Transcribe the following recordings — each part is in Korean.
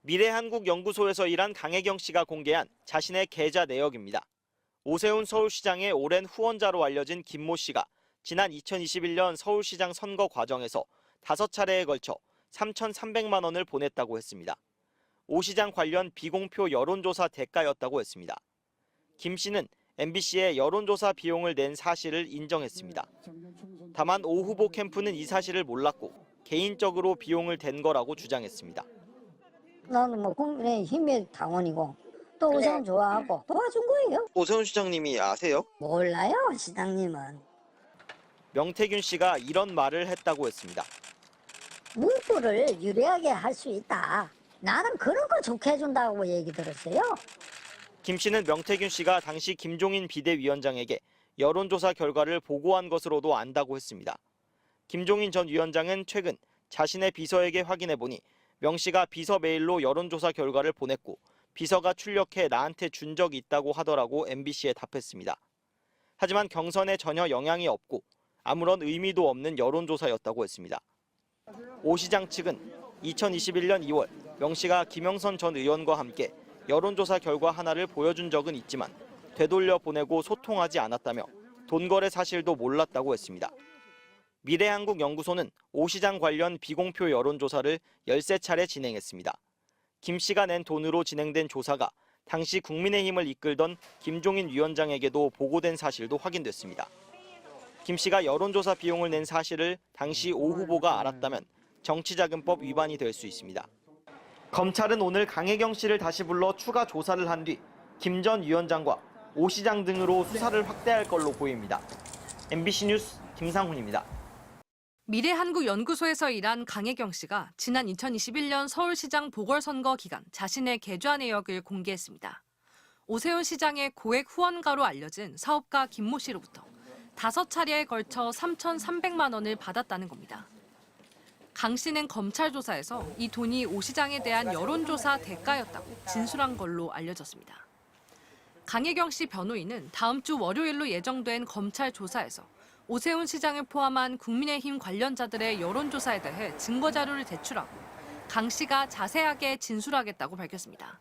미래한국연구소에서 일한 강혜경 씨가 공개한 자신의 계좌 내역입니다. 오세훈 서울시장의 오랜 후원자로 알려진 김모 씨가 지난 2021년 서울시장 선거 과정에서 5차례에 걸쳐 3,300만 원을 보냈다고 했습니다. 오 시장 관련 비공표 여론조사 대가였다고 했습니다. 김 씨는 MBC에 여론조사 비용을 낸 사실을 인정했습니다. 다만 오 후보 캠프는 이 사실을 몰랐고 개인적으로 비용을 댄 거라고 주장했습니다. 나는 뭐 국민의힘의 당원이고 또 오세훈 좋아하고 도와준 거예요. 오세훈 시장님이 아세요? 몰라요, 시장님은. 명태균 씨가 이런 말을 했다고 했습니다. 문구를 유리하게 할 수 있다. 나는 그런 거 좋게 해준다고 얘기 들었어요. 김 씨는 명태균 씨가 당시 김종인 비대위원장에게 여론조사 결과를 보고한 것으로도 안다고 했습니다. 김종인 전 위원장은 최근 자신의 비서에게 확인해보니 명 씨가 비서 메일로 여론조사 결과를 보냈고 비서가 출력해 나한테 준 적이 있다고 하더라고 MBC에 답했습니다. 하지만 경선에 전혀 영향이 없고 아무런 의미도 없는 여론조사였다고 했습니다. 오 시장 측은 2021년 2월 명 씨가 김영선 전 의원과 함께 여론조사 결과 하나를 보여준 적은 있지만 되돌려 보내고 소통하지 않았다며 돈 거래 사실도 몰랐다고 했습니다. 미래한국연구소는 오 시장 관련 비공표 여론조사를 13차례 진행했습니다. 김 씨가 낸 돈으로 진행된 조사가 당시 국민의힘을 이끌던 김종인 위원장에게도 보고된 사실도 확인됐습니다. 김 씨가 여론조사 비용을 낸 사실을 당시 오 후보가 알았다면 정치자금법 위반이 될 수 있습니다. 검찰은 오늘 강혜경 씨를 다시 불러 추가 조사를 한 뒤 김 전 위원장과 오 시장 등으로 수사를 확대할 걸로 보입니다. MBC 뉴스 김상훈입니다. 미래한국연구소에서 일한 강혜경 씨가 지난 2021년 서울시장 보궐선거 기간 자신의 계좌 내역을 공개했습니다. 오세훈 시장의 고액 후원가로 알려진 사업가 김모 씨로부터 5차례에 걸쳐 3,300만 원을 받았다는 겁니다. 강 씨는 검찰 조사에서 이 돈이 오 시장에 대한 여론조사 대가였다고 진술한 걸로 알려졌습니다. 강혜경 씨 변호인은 다음 주 월요일로 예정된 검찰 조사에서 오세훈 시장을 포함한 국민의힘 관련자들의 여론조사에 대해 증거자료를 제출하고 강 씨가 자세하게 진술하겠다고 밝혔습니다.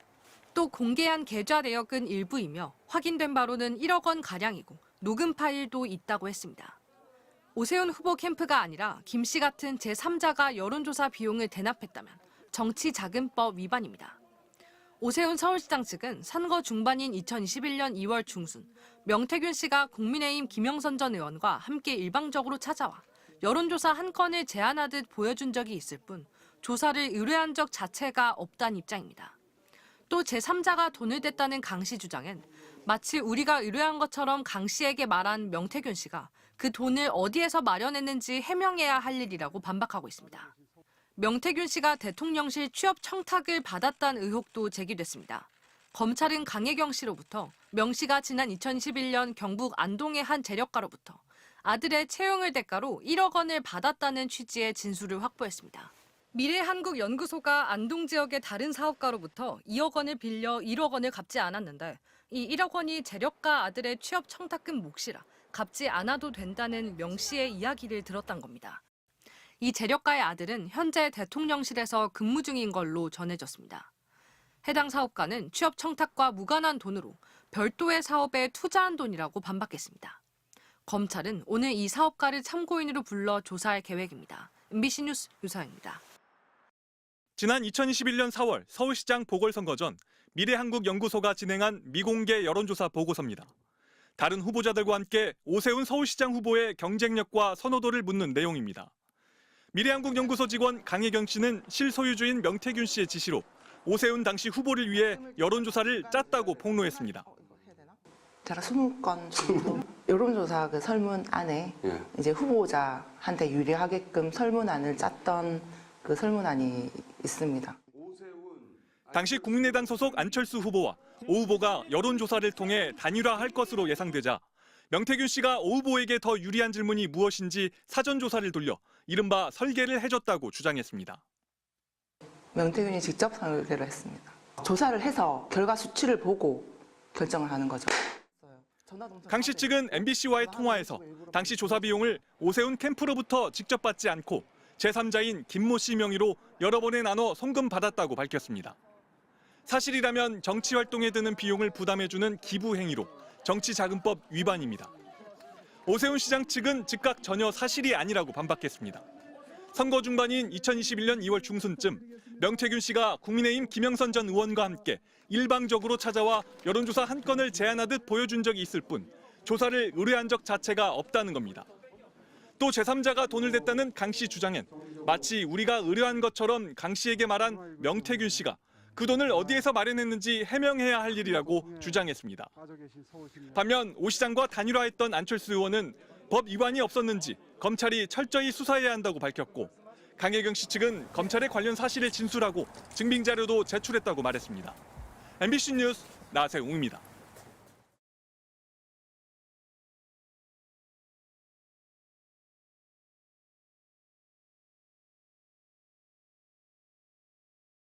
또 공개한 계좌 내역은 일부이며 확인된 바로는 1억 원가량이고 녹음 파일도 있다고 했습니다. 오세훈 후보 캠프가 아니라 김 씨 같은 제3자가 여론조사 비용을 대납했다면 정치자금법 위반입니다. 오세훈 서울시장 측은 선거 중반인 2021년 2월 중순 명태균 씨가 국민의힘 김영선 전 의원과 함께 일방적으로 찾아와 여론조사 한 건을 제안하듯 보여준 적이 있을 뿐 조사를 의뢰한 적 자체가 없다는 입장입니다. 또 제3자가 돈을 댔다는 강 씨 주장엔 마치 우리가 의뢰한 것처럼 강 씨에게 말한 명태균 씨가 그 돈을 어디에서 마련했는지 해명해야 할 일이라고 반박하고 있습니다. 명태균 씨가 대통령실 취업 청탁을 받았다는 의혹도 제기됐습니다. 검찰은 강혜경 씨로부터 명 씨가 지난 2021년 경북 안동의 한 재력가로부터 아들의 채용을 대가로 1억 원을 받았다는 취지의 진술을 확보했습니다. 미래한국연구소가 안동 지역의 다른 사업가로부터 2억 원을 빌려 1억 원을 갚지 않았는데 이 1억 원이 재력가 아들의 취업 청탁금 몫이라 갚지 않아도 된다는 명 씨의 이야기를 들었단 겁니다. 이 재력가의 아들은 현재 대통령실에서 근무 중인 걸로 전해졌습니다. 해당 사업가는 취업 청탁과 무관한 돈으로 별도의 사업에 투자한 돈이라고 반박했습니다. 검찰은 오늘 이 사업가를 참고인으로 불러 조사할 계획입니다. MBC 뉴스 유서영입니다. 지난 2021년 4월 서울시장 보궐선거 전 미래한국연구소가 진행한 미공개 여론조사 보고서입니다. 다른 후보자들과 함께 오세훈 서울시장 후보의 경쟁력과 선호도를 묻는 내용입니다. 미래한국연구소 직원 강혜경 씨는 실소유주인 명태균 씨의 지시로 오세훈 당시 후보를 위해 여론조사를 짰다고 폭로했습니다. 제가 20건 정도 여론조사 그 설문 안에 이제 후보자한테 유리하게끔 설문안을 짰던 그 설문안이 있습니다. 당시 국민의당 소속 안철수 후보와 오 후보가 여론조사를 통해 단일화할 것으로 예상되자 명태균 씨가 오 후보에게 더 유리한 질문이 무엇인지 사전조사를 돌려 이른바 설계를 해줬다고 주장했습니다. 명태균이 직접 설계를 했습니다. 조사를 해서 결과 수치를 보고 결정을 하는 거죠. 강 씨 측은 MBC와의 통화에서 당시 조사 비용을 오세훈 캠프로부터 직접 받지 않고 제3자인 김모 씨 명의로 여러 번에 나눠 송금받았다고 밝혔습니다. 사실이라면 정치 활동에 드는 비용을 부담해주는 기부 행위로 정치자금법 위반입니다. 오세훈 시장 측은 즉각 전혀 사실이 아니라고 반박했습니다. 선거 중반인 2021년 2월 중순쯤 명태균 씨가 국민의힘 김영선 전 의원과 함께 일방적으로 찾아와 여론조사 한 건을 제안하듯 보여준 적이 있을 뿐 조사를 의뢰한 적 자체가 없다는 겁니다. 또 제3자가 돈을 댔다는 강 씨 주장엔 마치 우리가 의뢰한 것처럼 강 씨에게 말한 명태균 씨가 그 돈을 어디에서 마련했는지 해명해야 할 일이라고 주장했습니다. 반면 오 시장과 단일화했던 안철수 의원은 법 위반이 없었는지 검찰이 철저히 수사해야 한다고 밝혔고 강혜경 씨 측은 검찰의 관련 사실을 진술하고 증빙 자료도 제출했다고 말했습니다. MBC 뉴스 나세웅입니다.